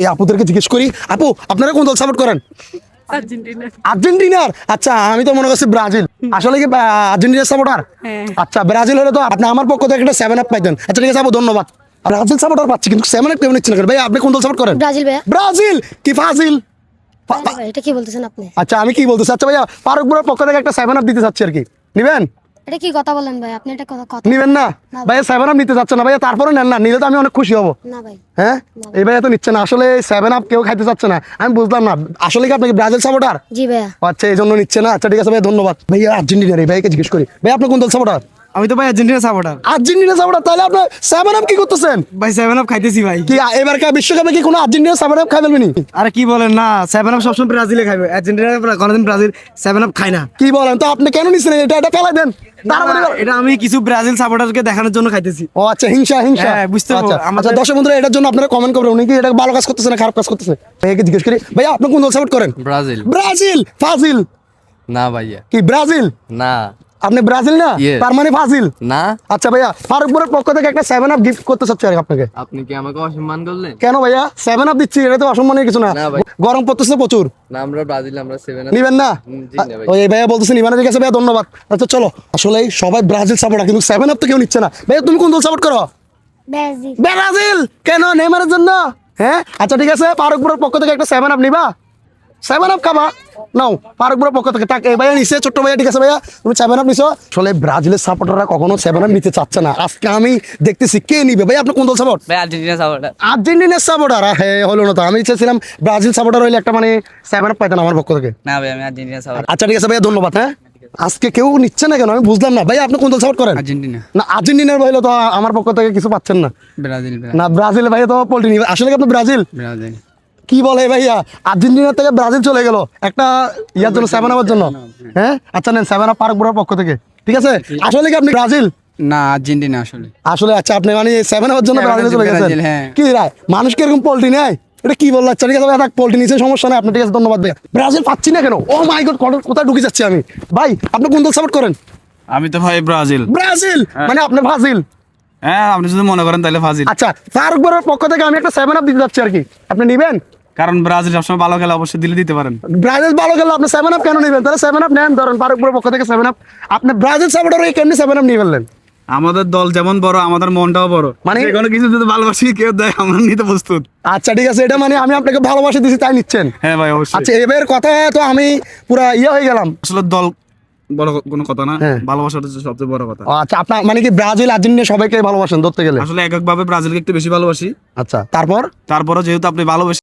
এই আপুদেরকে জিজ্ঞেস করি, আপু আপনারা কোন দল সাপোর্ট করেন? আর্জেন্টিনার। আচ্ছা, আমি তো মনে করছি ব্রাজিল। আসলে কি আর্জেন্টিনার সাপোর্টার? আচ্ছা, ব্রাজিল হলে তো আপনি আমার পক্ষ থেকে একটা 7 আপ পাইতেন। আচ্ছা ঠিক আছে আপু, ধন্যবাদ। ব্রাজিল সাপোর্টার পাচ্ছি কিন্তু 7 আপ কেমন নিচ্ছেন ভাই? আপনি কোন দল সাপোর্ট করেন? ব্রাজিল ভাইয়া। ব্রাজিল কি ফাজিল? ভাই, এটা কি বলতেছেন আপনি? আচ্ছা আমি কি বলতেছি, আচ্ছা ভাইয়া ফারুক বুড়ার পক্ষ থেকে একটা 7 আপ দিতে চাচ্ছি আর কি, নিবেন? এটা কি কথা বলেন ভাই? আপনি এটা কথা নিবেন না ভাইয়া? 7 আপ নিতে চাচ্ছে না ভাইয়া, তারপরে নেন না, নিলে তো আমি অনেক খুশি হবো। না ভাই। হ্যাঁ, এই ভাইয়া তো নিচ্ছে না আসলে, 7 আপ কেউ খাইতে চাচ্ছে না। আমি বুঝলাম না, আসলে কি আপনি কি ব্রাজিল সাপোর্টার? জি ভাইয়া। আচ্ছা এই জন্য নিচ্ছে না। আচ্ছা ঠিক আছে ভাইয়া, ধন্যবাদ। ভাইয়া আর্জেন্টিনার, এই ভাইকে জিজ্ঞেস করি, ভাই আপনি কোন দল সাপোর্টার? আমি তো ভাই আর্জেন্টিনা সাপোর্টার। আর্জেন্টিনা সাপোর্টার, তাহলে আপনি 7 আপ কি করতেছেন? ভাই 7 আপ খাইতেছি ভাই। কি এবারকার বিশ্বকাপে কি কোনো আর্জেন্টিনা 7 আপ খাই ফেলবেনি? আরে কি বলেন না, 7 আপ সবসময় ব্রাজিলে খাইবে, আর্জেন্টিনা কোনোদিন ব্রাজিল 7 আপ খায় না। কি বলেন? তো আপনি কেন নিচ্ছেন এটা ফেলাই দেন। এটা আমি কিছু ব্রাজিল সাপোর্টারকে দেখানোর জন্য খাইতেছি। ও আচ্ছা, হিংসা হিংসা। হ্যাঁ, বুঝতে পারবো। আচ্ছা দর্শক বন্ধুরা, এটার জন্য আপনারা কমেন্ট করবেন, উনি কি এটা ভালো কাজ করতেছে না খারাপ কাজ করতেছে। ভাইয়াকে জিজ্ঞেস করি, ভাইয়া আপনি কোন দল সাপোর্ট করেন? ব্রাজিল। ব্রাজিল ফাজিল। না ভাইয়া। কি ব্রাজিল? না। আপনি ব্রাজিল না, Yes. তার মানে ফাজিল। না। আচ্ছা ভাইয়া, ফারুকপুরের পক্ষ থেকে একটা 7 আপ গিফট করতে চাচ্ছি আর কি আপনাকে। আপনি কি আমাকে অসম্মান করলেন? কেন ভাইয়া? 7 আপ দিচ্ছি, এটা তো অসম্মানের কিছু না। না ভাই। গরম পড়তেছে প্রচুর, না, আমরা ব্রাজিল, আমরা 7 আপ নিবেন না? জি না ভাই। ওই ভাইয়া বলতেছে নিবেন না, ঠিক আছে ভাইয়া ধন্যবাদ। আচ্ছা চলো, আসলে সবাই ব্রাজিল সাপোর্টার কিন্তু 7 আপ তো কেউ নিচ্ছে না। ভাইয়া তুমি কোন দল সাপোর্ট করো? ব্রাজিল। ব্রাজিল। কেন? নেইমারের জন্য? হ্যাঁ আচ্ছা ঠিক আছে, ফারুকপুরের পক্ষ থেকে একটা 7 আপ নিবা? 7 আপ খাবা? নাও, ফারুকপুরের পক্ষ থেকে এই ভাইয়া নিছে, ছোট্ট ভাইয়া, ঠিক আছে ভাইয়া তুমি 7 আপ নিছো। আসলে ব্রাজিলের সাপোর্টাররা কখনো 7 আপ নিতে চাচ্ছে না, আজকে আমি দেখতেছি কে নিবে। ভাই আপনি কোন দল সাপোর্ট? ভাই আর্জেন্টিনা সাপোর্টার। আর্জেন্টিনার সাপোর্টার? হ্যাঁ হলো না তো, আমি চেয়েছিলাম ব্রাজিল সাপোর্টার হইলে একটা মানে 7 আপ পাইতেন আমার পক্ষ থেকে। না ভাই, আমি আর্জেন্টিনা সাপোর্টার। আচ্ছা ঠিক আছে ভাইয়া ধন্যবাদ। হ্যাঁ, আজকে কেউ নিচ্ছে না কেন আমি বুঝলাম না। ভাই আপনি কোন দল সাপোর্ট করেন? আর্জেন্টিনা। না, আর্জেন্টিনার ভাই তো আমার পক্ষ থেকে কিছু পাচ্ছেন না। ব্রাজিল। না, ব্রাজিল ভাই তো পোল্ট্রি নিবে। আসলে কি আপনি ব্রাজিল? ব্রাজিল। কি বলে ভাইয়া, আর্জেন্টিনা থেকে ব্রাজিল চলে গেল একটা ইয়ার জন্য, 7 আপের জন্য। হ্যাঁ আচ্ছা নেন 7 আপ ফারুকপুরের পক্ষ থেকে, ঠিক আছে। আসলে কি আপনি ব্রাজিল? না, আর্জেন্টিনা আসলে। আসলে আচ্ছা, আপনি মানে 7 আপের জন্য হ্যাঁ, ব্রাজিলে চলে গেছেন? ব্রাজিল, হ্যাঁ। কি রায়, মানুষ কি এরকম পোল্ট্রি নেয়? এটা কি বললো? আচ্ছা ঠিক আছে ভাই, পোল্ট্রি নিচে সমস্যা নাই, আপনি ঠিক আছে ধন্যবাদ ভাইয়া। ব্রাজিল পাচ্ছি না কেন? ও মাই গড, কোথায় ঢুকে যাচ্ছি আমি। ভাই আপনি কোন দল সাপোর্ট করেন? আমি তো ভাই ব্রাজিল। ব্রাজিল মানে আপনি ফাজিল। হ্যাঁ, আপনি যদি মনে করেন তাহলে ফাজিল। আচ্ছা, ফারুকপুরের পক্ষ থেকে আমি একটা 7 আপ দিতে যাচ্ছি আর কি, আপনি নিবেন? কারণ ব্রাজিল সবসময় ভালো খেলে, অবশ্যই দিলে দিতে পারেন। ব্রাজিল ভালো খেলে আপনি 7 আপ কেন নিবেন? তাহলে 7 আপ নেন, ধরেন ফারুকপুরের পক্ষ থেকে 7 আপ। আপনি ব্রাজিল সাপোর্টার হয়ে কেমনি 7 আপ নিয়ে ফেললেন? আমাদের দল যেমন বড়, আমাদের মনটাও বড়। মানে- যে কোনো কিছু যদি ভালোবাসি কেউ দেয়, আমরা নিতে প্রস্তুত। আচ্ছা ঠিক আছে, এটা মানে আমি আপনাকে ভালোবাসা দিছি তাই নিচ্ছেন? হ্যাঁ ভাই, অবশ্যই। আচ্ছা এবার কথা তো আমি পুরা হয়ে গেলাম। আসলে দল বড় কোনো কথা না, হ্যাঁ। ভালোবাসাটা হচ্ছে সবচেয়ে বড় কথা। ও, আচ্ছা আপনার মানে কি ব্রাজিল আর্জেন্টিনা সবাইকে ভালোবাসেন ধরতে গেলে? আসলে এককভাবে ব্রাজিলকে একটু বেশি ভালোবাসি। আচ্ছা তারপর? তারপরে যেহেতু আপনি ভালোবাসি